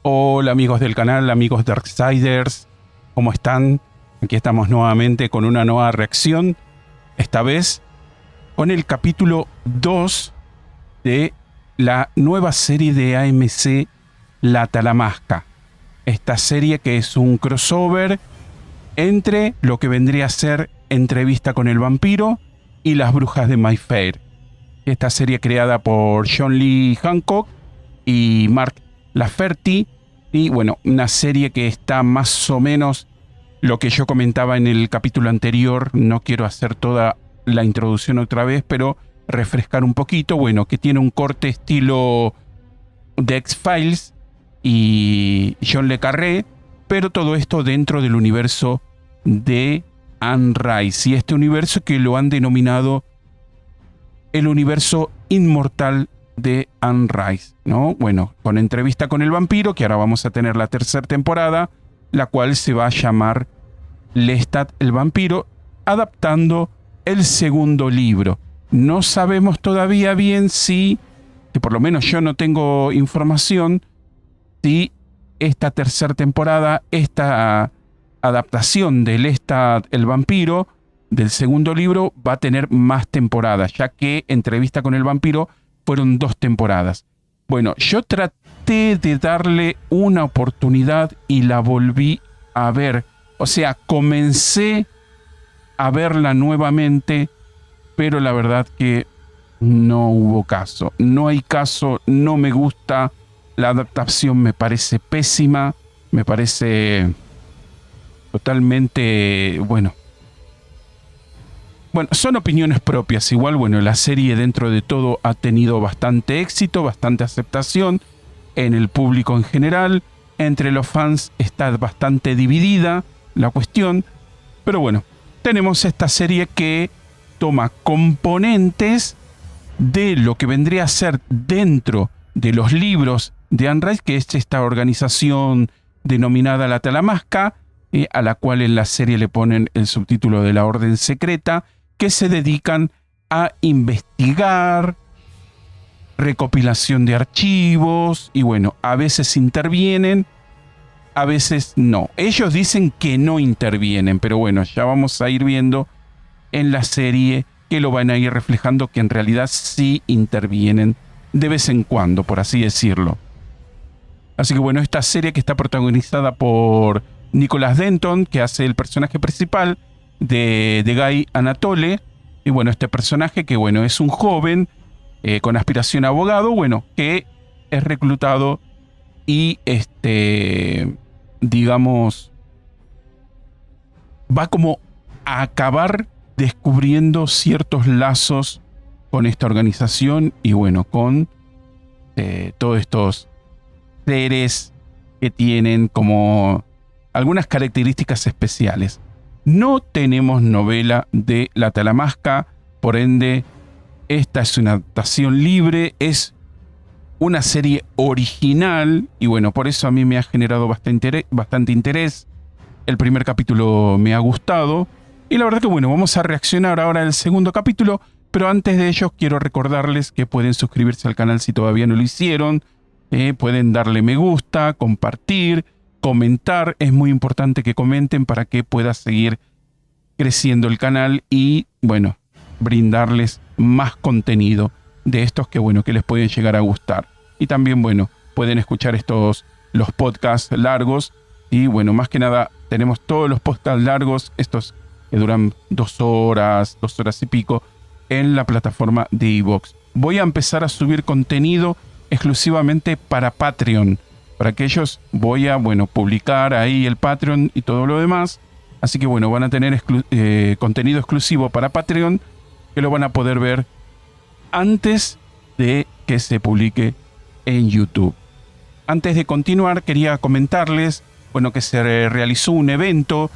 Hola amigos del canal, amigos Darksiders, ¿cómo están? Aquí estamos nuevamente con una nueva reacción, esta vez con el capítulo 2 de la nueva serie de AMC La Talamasca. Esta serie que es un crossover entre lo que vendría a ser Entrevista con el vampiro y Las brujas de Mayfair. Esta serie creada por John Lee Hancock y Mark Lafferty, y bueno, una serie que está más o menos lo que yo comentaba en el capítulo anterior. No quiero hacer toda la introducción otra vez, pero refrescar un poquito. Bueno, que tiene un corte estilo de X-Files y John le Carré, pero todo esto dentro del universo de Anne Rice, y este universo que lo han denominado el universo inmortal de Anne Rice, ¿no? Bueno, con Entrevista con el vampiro, que ahora vamos a tener la tercera temporada, la cual se va a llamar Lestat el vampiro, adaptando el segundo libro. No sabemos todavía bien si, que por lo menos yo no tengo información, si esta tercera temporada, esta adaptación de Lestat el vampiro del segundo libro, va a tener más temporadas, ya que Entrevista con el vampiro fueron 2 temporadas. Bueno, yo traté de darle una oportunidad y la volví a ver. O sea, comencé a verla nuevamente, pero la verdad que no hubo caso. No hay caso, no me gusta. La adaptación me parece pésima, me parece totalmente, bueno, son opiniones propias. Igual, bueno, la serie dentro de todo ha tenido bastante éxito, bastante aceptación en el público en general. Entre los fans está bastante dividida la cuestión. Pero bueno, tenemos esta serie que toma componentes de lo que vendría a ser dentro de los libros de Anne Rice, que es esta organización denominada La Talamasca, a la cual en la serie le ponen el subtítulo de la Orden Secreta, que se dedican a investigar, recopilación de archivos, y bueno, a veces intervienen, a veces no. Ellos dicen que no intervienen, pero bueno, ya vamos a ir viendo en la serie que lo van a ir reflejando, que en realidad sí intervienen de vez en cuando, por así decirlo. Así que bueno, esta serie que está protagonizada por Nicholas Denton, que hace el personaje principal de Guy Anatole. Y bueno, este personaje que bueno, es un joven con aspiración a abogado, bueno, que es reclutado y digamos, va como a acabar descubriendo ciertos lazos con esta organización y bueno, con todos estos seres que tienen como algunas características especiales. No tenemos novela de La Talamasca, por ende, esta es una adaptación libre, es una serie original, y bueno, por eso a mí me ha generado bastante interés. El primer capítulo me ha gustado, y la verdad que bueno, vamos a reaccionar ahora al segundo capítulo, pero antes de ello quiero recordarles que pueden suscribirse al canal si todavía no lo hicieron, pueden darle me gusta, compartir, comentar. Es muy importante que comenten para que pueda seguir creciendo el canal y bueno, brindarles más contenido de estos que bueno, que les pueden llegar a gustar. Y también bueno, pueden escuchar los podcasts largos, y bueno, más que nada tenemos todos los podcasts largos, estos que duran 2 horas y pico, en la plataforma de iVoox. Voy a empezar a subir contenido exclusivamente para Patreon. Para aquellos voy a, bueno, publicar ahí el Patreon y todo lo demás. Así que bueno, van a tener contenido exclusivo para Patreon, que lo van a poder ver antes de que se publique en YouTube. Antes de continuar, quería comentarles, bueno, que se realizó un evento,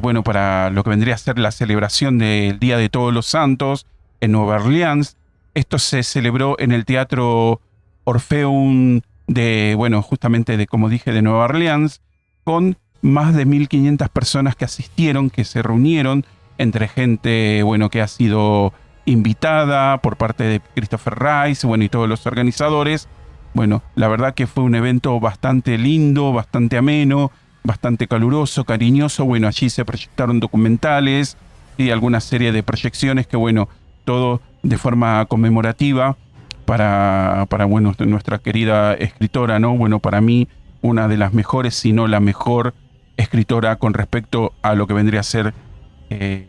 bueno, para lo que vendría a ser la celebración del Día de Todos los Santos en Nueva Orleans. Esto se celebró en el Teatro Orfeum de, bueno, justamente de, como dije, de Nueva Orleans, con más de 1.500 personas que asistieron, que se reunieron, entre gente, bueno, que ha sido invitada por parte de Christopher Rice, bueno, y todos los organizadores, bueno, la verdad que fue un evento bastante lindo, bastante ameno, bastante caluroso, cariñoso. Bueno, allí se proyectaron documentales y alguna serie de proyecciones que, bueno, todo de forma conmemorativa para bueno, nuestra querida escritora, ¿no? Bueno, para mí, una de las mejores, si no la mejor escritora con respecto a lo que vendría a ser,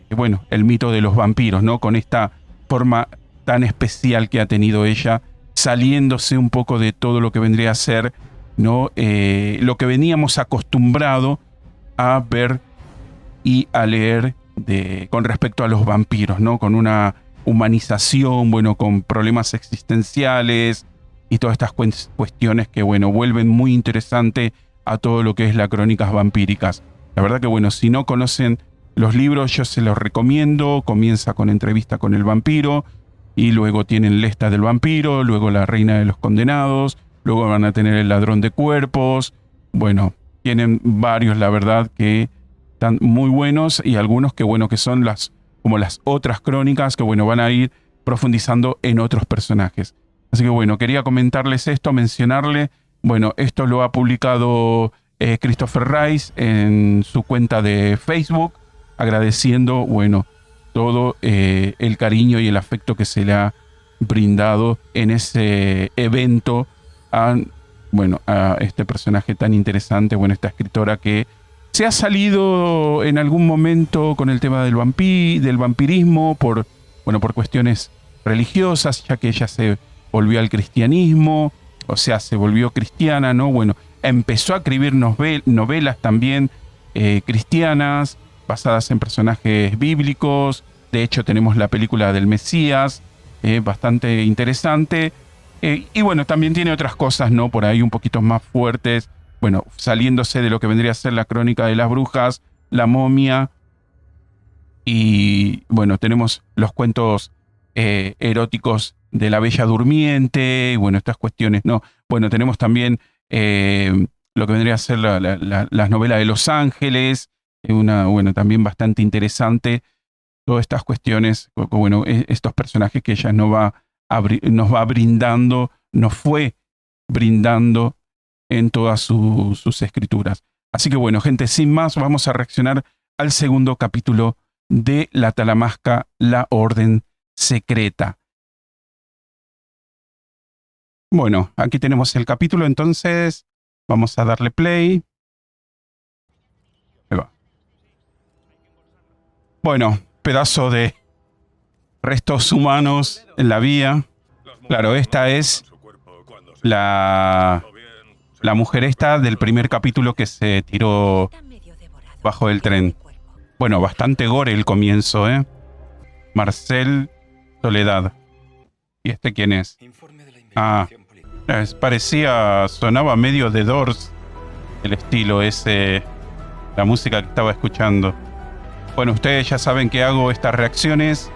bueno, el mito de los vampiros, ¿no? Con esta forma tan especial que ha tenido ella, saliéndose un poco de todo lo que vendría a ser, ¿no? Lo que veníamos acostumbrado a ver y a leer con respecto a los vampiros, ¿no? Con una humanización, bueno, con problemas existenciales y todas estas cuestiones que, bueno, vuelven muy interesante a todo lo que es las crónicas vampíricas. La verdad que, bueno, si no conocen los libros, yo se los recomiendo. Comienza con Entrevista con el vampiro, y luego tienen Lesta del vampiro, luego La reina de los condenados, luego van a tener El ladrón de cuerpos. Bueno, tienen varios, la verdad, que están muy buenos, y algunos que, bueno, que son como las otras crónicas que, bueno, van a ir profundizando en otros personajes. Así que, bueno, quería comentarles esto, mencionarle. Bueno, esto lo ha publicado Christopher Rice en su cuenta de Facebook, agradeciendo, bueno, todo el cariño y el afecto que se le ha brindado en ese evento bueno, a este personaje tan interesante, bueno, esta escritora que se ha salido en algún momento con el tema del vampirismo por cuestiones religiosas, ya que ella se volvió al cristianismo, o sea, se volvió cristiana, ¿no? Bueno, empezó a escribir novelas también cristianas, basadas en personajes bíblicos. De hecho, tenemos la película del Mesías, bastante interesante. Y bueno, también tiene otras cosas, ¿no? Por ahí un poquito más fuertes. Bueno, saliéndose de lo que vendría a ser la crónica de las brujas, la momia. Y bueno, tenemos los cuentos eróticos de la Bella Durmiente. Y bueno, estas cuestiones, ¿no? Bueno, tenemos también lo que vendría a ser las novelas de Los Ángeles. Bueno, también bastante interesante. Todas estas cuestiones, bueno, estos personajes que ella nos va brindando, nos fue brindando en todas sus escrituras. Así que bueno, gente, sin más, vamos a reaccionar al segundo capítulo de La Talamasca, la Orden Secreta. Bueno, aquí tenemos el capítulo, entonces vamos a darle play. Ahí va. Bueno, pedazo de restos humanos en la vía. Claro, esta es la mujer esta del primer capítulo que se tiró bajo el tren. Bueno, bastante gore el comienzo, ¿eh? Marcel Soledad. ¿Y este quién es? Ah, sonaba medio de Doors, el estilo ese, la música que estaba escuchando. Bueno, ustedes ya saben que hago estas reacciones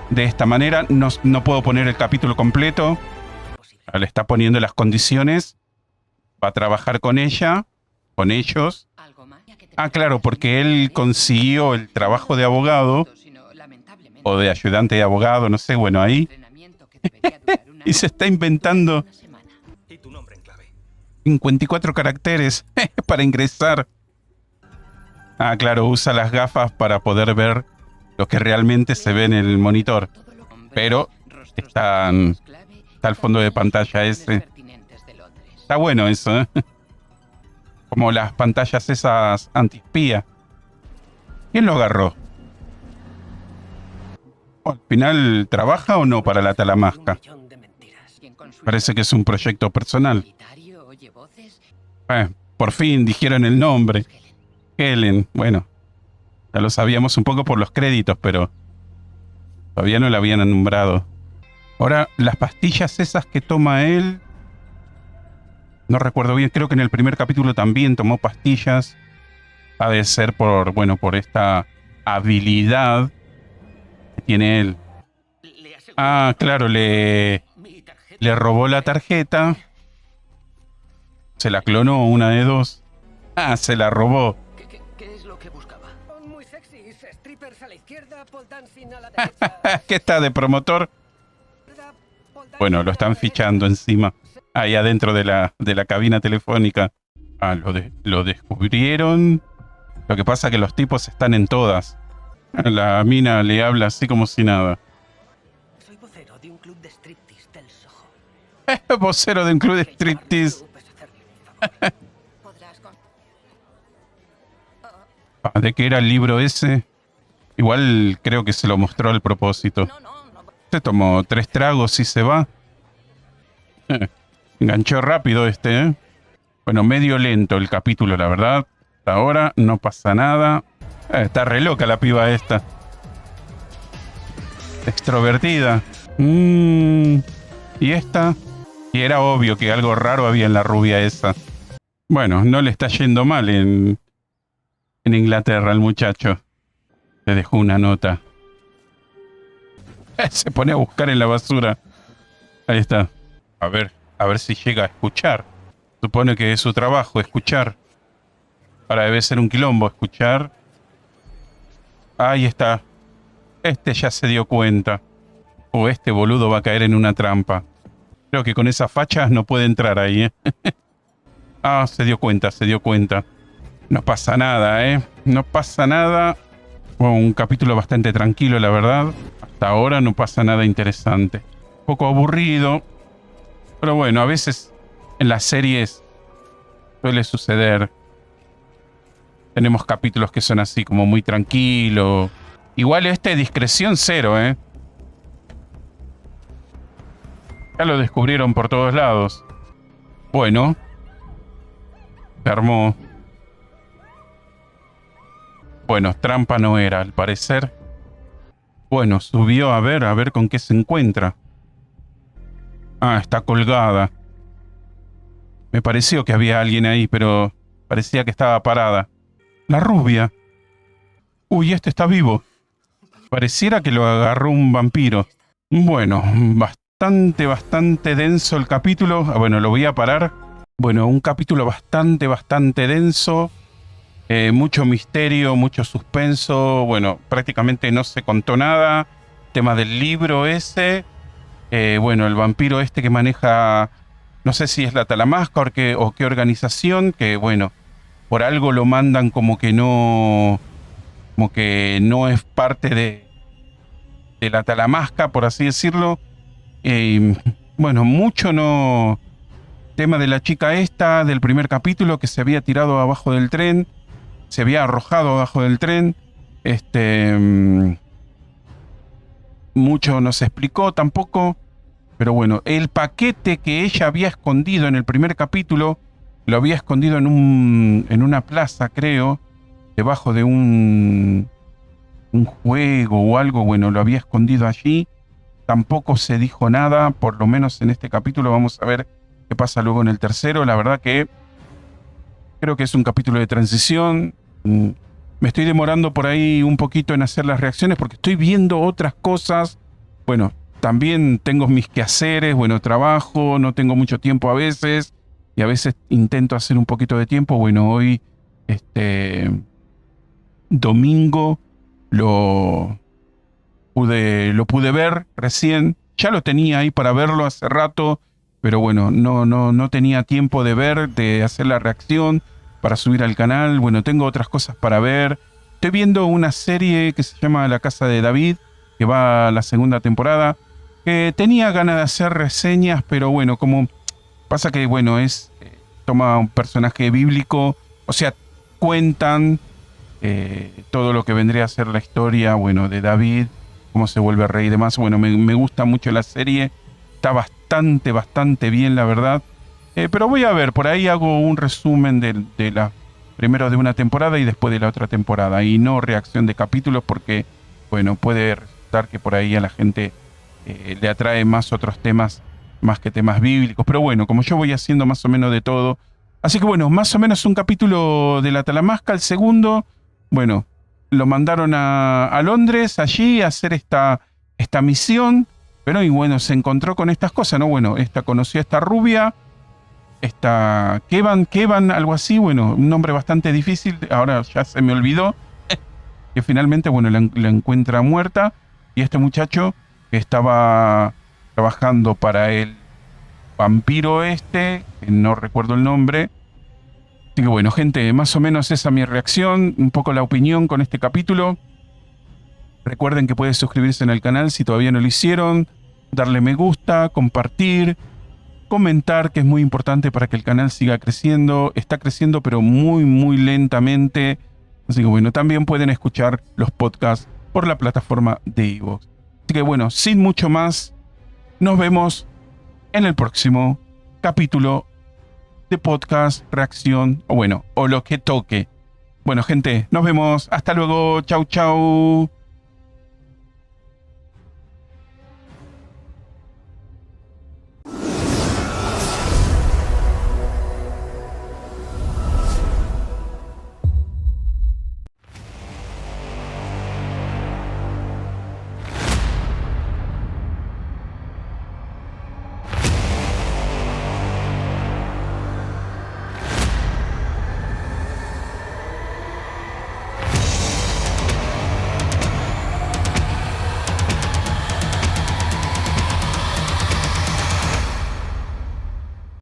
de esta manera. No puedo poner el capítulo completo. Le está poniendo las condiciones. Va a trabajar con ella, con ellos. Ah, claro, porque él consiguió el trabajo de abogado o de ayudante de abogado, no sé, bueno, ahí. Y se está inventando 54 caracteres para ingresar. Ah, claro, usa las gafas para poder ver lo que realmente se ve en el monitor. Pero está el fondo de pantalla ese. Está bueno eso, ¿eh? Como las pantallas esas antiespía. ¿Quién lo agarró? ¿Al final trabaja o no para la Talamasca? Parece que es un proyecto personal. Por fin dijeron el nombre. Helen. Bueno, ya lo sabíamos un poco por los créditos, pero todavía no la habían nombrado. Ahora, las pastillas esas que toma él... No recuerdo bien, creo que en el primer capítulo también tomó pastillas. Ha de ser por esta habilidad que tiene él. Ah, claro, le robó la tarjeta. Se la clonó, una de dos. Ah, se la robó. ¿Qué es lo que buscaba? Muy sexy, strippers a la izquierda, pole dancing a la derecha. ¿Qué está de promotor? Bueno, lo están fichando encima. ahí adentro de la cabina telefónica. Ah, lo descubrieron. Lo que pasa es que los tipos están en todas. La mina le habla así como si nada. Soy vocero de un club de striptease del Soho. Vocero de un club de striptease. ¿De qué era el libro ese? Igual creo que se lo mostró al propósito. Se tomó 3 tragos y se va. Enganchó rápido este, ¿eh? Bueno, medio lento el capítulo, la verdad. Hasta ahora no pasa nada. Está re loca la piba esta. Extrovertida. Y esta. Y era obvio que algo raro había en la rubia esa. Bueno, no le está yendo mal en Inglaterra al muchacho. Le dejó una nota. Se pone a buscar en la basura. Ahí está. A ver si llega a escuchar. Supone que es su trabajo, escuchar. Ahora debe ser un quilombo escuchar. Ahí está. Este ya se dio cuenta. O este boludo va a caer en una trampa. Creo que con esas fachas no puede entrar ahí, ¿eh? Se dio cuenta. No pasa nada, ¿eh? No pasa nada. Bueno, un capítulo bastante tranquilo, la verdad. Hasta ahora no pasa nada interesante. Un poco aburrido. Pero bueno, a veces en las series suele suceder. Tenemos capítulos que son así como muy tranquilos. Igual discreción cero, ¿eh? Ya lo descubrieron por todos lados. Bueno. Se armó. Bueno, trampa no era, al parecer. Bueno, subió a ver con qué se encuentra. Está colgada. Me pareció que había alguien ahí, pero parecía que estaba parada. La rubia. Uy, este está vivo. Pareciera que lo agarró un vampiro. Bueno, bastante denso el capítulo. Bueno, lo voy a parar. Bueno, un capítulo bastante denso. Mucho misterio, mucho suspenso. Bueno, prácticamente no se contó nada. Tema del libro ese. Bueno, el vampiro que maneja, no sé si es la Talamasca o qué organización, que bueno, por algo lo mandan como que no es parte de la Talamasca, por así decirlo. Bueno, mucho no. Tema de la chica del primer capítulo, que se había tirado abajo del tren. Se había arrojado abajo del tren. Mucho no se explicó tampoco. Pero bueno, el paquete que ella había escondido en el primer capítulo, lo había escondido en una plaza, creo, debajo de un juego o algo. Bueno, lo había escondido allí. Tampoco se dijo nada, por lo menos en este capítulo. Vamos a ver qué pasa luego en el tercero. La verdad que creo que es un capítulo de transición. Me estoy demorando por ahí un poquito en hacer las reacciones porque estoy viendo otras cosas. Bueno, también tengo mis quehaceres, bueno, trabajo, no tengo mucho tiempo a veces. Y a veces intento hacer un poquito de tiempo. Bueno, hoy, domingo, lo pude ver recién. Ya lo tenía ahí para verlo hace rato. Pero bueno, no tenía tiempo de hacer la reacción para subir al canal. Bueno, tengo otras cosas para ver. Estoy viendo una serie que se llama La Casa de David, que va a la segunda temporada. Que tenía ganas de hacer reseñas, pero bueno, como pasa que, bueno, toma un personaje bíblico, o sea, cuentan todo lo que vendría a ser la historia, bueno, de David, cómo se vuelve rey y demás. Bueno, me gusta mucho la serie. Está bastante bien, la verdad. Pero voy a ver, por ahí hago un resumen primero de una temporada y después de la otra temporada. Y no reacción de capítulos porque, bueno, puede resultar que por ahí a la gente le atrae más otros temas, más que temas bíblicos. Pero bueno, como yo voy haciendo más o menos de todo. Así que bueno, más o menos un capítulo de la Talamasca. El segundo, bueno, lo mandaron a Londres, allí, a hacer esta misión. Pero y bueno, se encontró con estas cosas, ¿no? Bueno, conoció a esta rubia, Kevan, algo así, bueno, un nombre bastante difícil, ahora ya se me olvidó, que finalmente, bueno, la encuentra muerta, y este muchacho que estaba trabajando para vampiro que no recuerdo el nombre. Así que bueno, gente, más o menos esa es mi reacción, un poco la opinión con este capítulo. Recuerden que pueden suscribirse en el canal si todavía no lo hicieron, darle me gusta, compartir, comentar, que es muy importante para que el canal siga creciendo. Está creciendo pero muy muy lentamente. Así que bueno, también pueden escuchar los podcasts por la plataforma de iVoox. Así que bueno, sin mucho más, nos vemos en el próximo capítulo de podcast, reacción, o lo que toque. Bueno, gente, nos vemos. Hasta luego. Chau, chau.